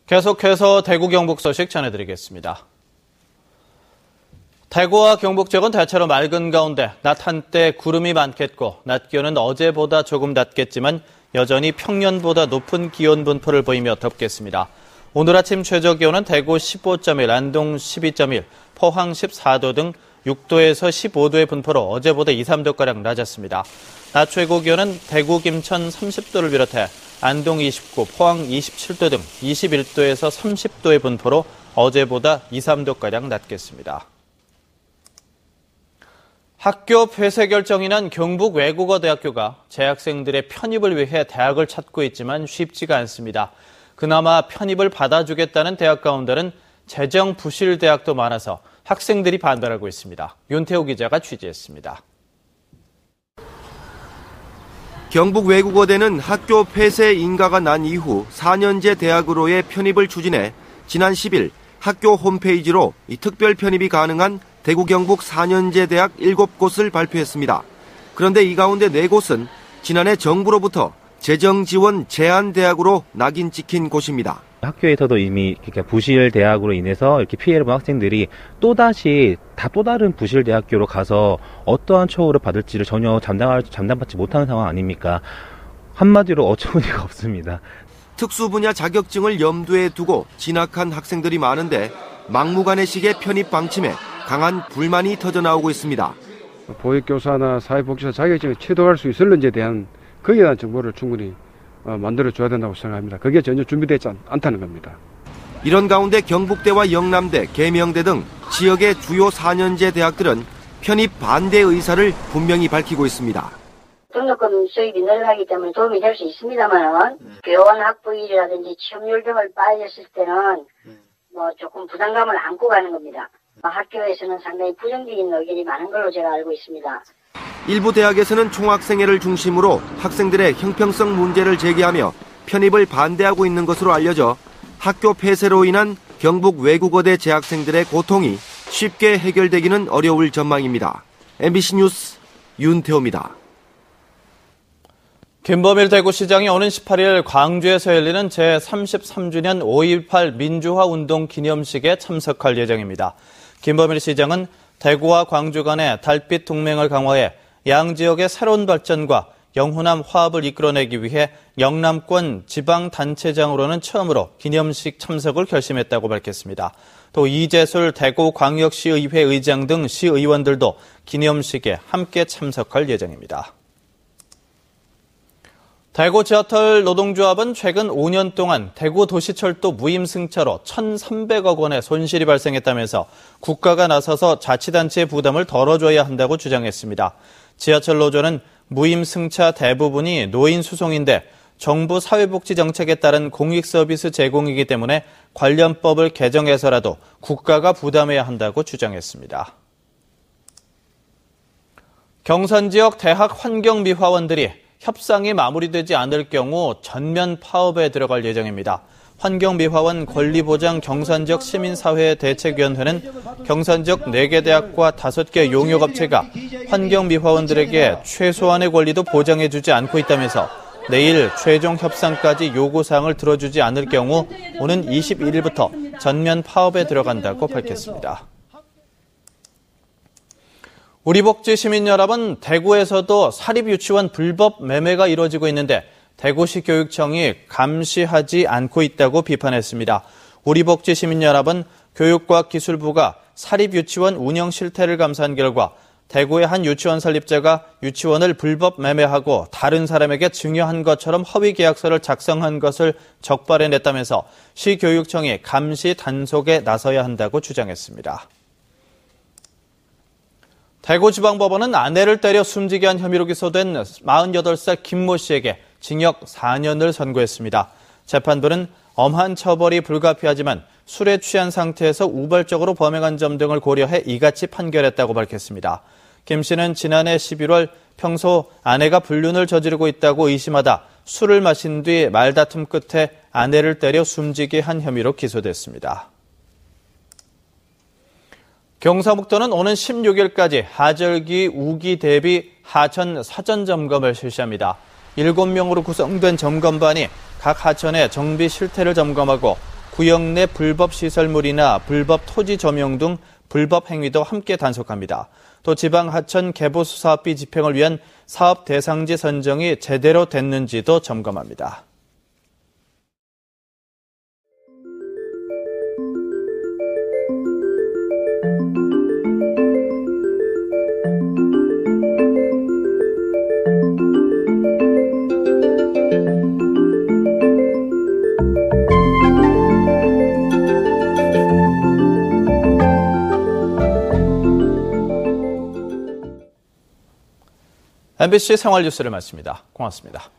계속해서 대구 경북 소식 전해드리겠습니다. 대구와 경북 지역은 대체로 맑은 가운데 낮 한때 구름이 많겠고 낮 기온은 어제보다 조금 낮겠지만 여전히 평년보다 높은 기온 분포를 보이며 덥겠습니다. 오늘 아침 최저 기온은 대구 15.1, 안동 12.1, 포항 14도 등 6도에서 15도의 분포로 어제보다 2, 3도가량 낮았습니다. 낮 최고 기온은 대구, 김천 30도를 비롯해 안동 29, 포항 27도 등 21도에서 30도의 분포로 어제보다 2, 3도가량 낮겠습니다. 학교 폐쇄 결정이 난 경북 외국어대학교가 재학생들의 편입을 위해 대학을 찾고 있지만 쉽지가 않습니다. 그나마 편입을 받아주겠다는 대학 가운데는 재정 부실 대학도 많아서 학생들이 반발하고 있습니다. 윤태호 기자가 취재했습니다. 경북 외국어대는 학교 폐쇄 인가가 난 이후 4년제 대학으로의 편입을 추진해 지난 10일 학교 홈페이지로 이 특별 편입이 가능한 대구 경북 4년제 대학 7곳을 발표했습니다. 그런데 이 가운데 4곳은 지난해 정부로부터 재정 지원 제한 대학으로 낙인 찍힌 곳입니다. 학교에서도 이미 부실 대학으로 인해서 이렇게 피해를 본 학생들이 또 다른 부실 대학교로 가서 어떠한 처우를 받을지를 전혀 장담받지 못하는 상황 아닙니까? 한마디로 어처구니가 없습니다. 특수 분야 자격증을 염두에 두고 진학한 학생들이 많은데 막무가내식의 편입 방침에 강한 불만이 터져나오고 있습니다. 보육교사나 사회복지사 자격증을 취득할 수 있을는지에 대한 거기에 대한 정보를 충분히 만들어줘야 된다고 생각합니다. 그게 전혀 준비되지 않다는 겁니다. 이런 가운데 경북대와 영남대, 계명대 등 지역의 주요 4년제 대학들은 편입 반대 의사를 분명히 밝히고 있습니다. 등록금 수입이 늘어나기 때문에 도움이 될 수 있습니다만 교원 학부일이라든지 취업률 등을 빠졌을 때는 조금 부담감을 안고 가는 겁니다. 학교에서는 상당히 부정적인 의견이 많은 걸로 제가 알고 있습니다. 일부 대학에서는 총학생회를 중심으로 학생들의 형평성 문제를 제기하며 편입을 반대하고 있는 것으로 알려져 학교 폐쇄로 인한 경북 외국어대 재학생들의 고통이 쉽게 해결되기는 어려울 전망입니다. MBC 뉴스 윤태호입니다. 김범일 대구시장이 오는 18일 광주에서 열리는 제33주년 5.18 민주화운동 기념식에 참석할 예정입니다. 김범일 시장은 대구와 광주 간의 달빛 동맹을 강화해 양 지역의 새로운 발전과 영호남 화합을 이끌어내기 위해 영남권 지방단체장으로는 처음으로 기념식 참석을 결심했다고 밝혔습니다. 또 이재술 대구광역시의회 의장 등 시의원들도 기념식에 함께 참석할 예정입니다. 대구 지하철 노동조합은 최근 5년 동안 대구 도시철도 무임승차로 1,300억 원의 손실이 발생했다면서 국가가 나서서 자치단체의 부담을 덜어줘야 한다고 주장했습니다. 지하철 노조는 무임승차 대부분이 노인 수송인데 정부 사회복지정책에 따른 공익서비스 제공이기 때문에 관련법을 개정해서라도 국가가 부담해야 한다고 주장했습니다. 경산 지역 대학 환경미화원들이 협상이 마무리되지 않을 경우 전면 파업에 들어갈 예정입니다. 환경미화원 권리보장 경산지역 시민사회 대책위원회는 경산지역 4개 대학과 5개 용역업체가 환경미화원들에게 최소한의 권리도 보장해주지 않고 있다면서 내일 최종 협상까지 요구사항을 들어주지 않을 경우 오는 21일부터 전면 파업에 들어간다고 밝혔습니다. 우리복지 시민연합은 대구에서도 사립유치원 불법 매매가 이루어지고 있는데 대구시 교육청이 감시하지 않고 있다고 비판했습니다. 우리복지 시민연합은 교육과기술부가 사립유치원 운영 실태를 감사한 결과 대구의 한 유치원 설립자가 유치원을 불법 매매하고 다른 사람에게 증여한 것처럼 허위 계약서를 작성한 것을 적발해냈다면서 시교육청이 감시 단속에 나서야 한다고 주장했습니다. 대구지방법원은 아내를 때려 숨지게 한 혐의로 기소된 48살 김모 씨에게 징역 4년을 선고했습니다. 재판부는 엄한 처벌이 불가피하지만 술에 취한 상태에서 우발적으로 범행한 점 등을 고려해 이같이 판결했다고 밝혔습니다. 김 씨는 지난해 11월 평소 아내가 불륜을 저지르고 있다고 의심하다 술을 마신 뒤 말다툼 끝에 아내를 때려 숨지게 한 혐의로 기소됐습니다. 경상북도는 오는 16일까지 하절기 우기 대비 하천 사전 점검을 실시합니다. 7명으로 구성된 점검반이 각 하천의 정비 실태를 점검하고 구역 내 불법 시설물이나 불법 토지 점용 등 불법 행위도 함께 단속합니다. 또 지방 하천 개보수 사업비 집행을 위한 사업 대상지 선정이 제대로 됐는지도 점검합니다. MBC 생활뉴스를 마칩니다. 고맙습니다.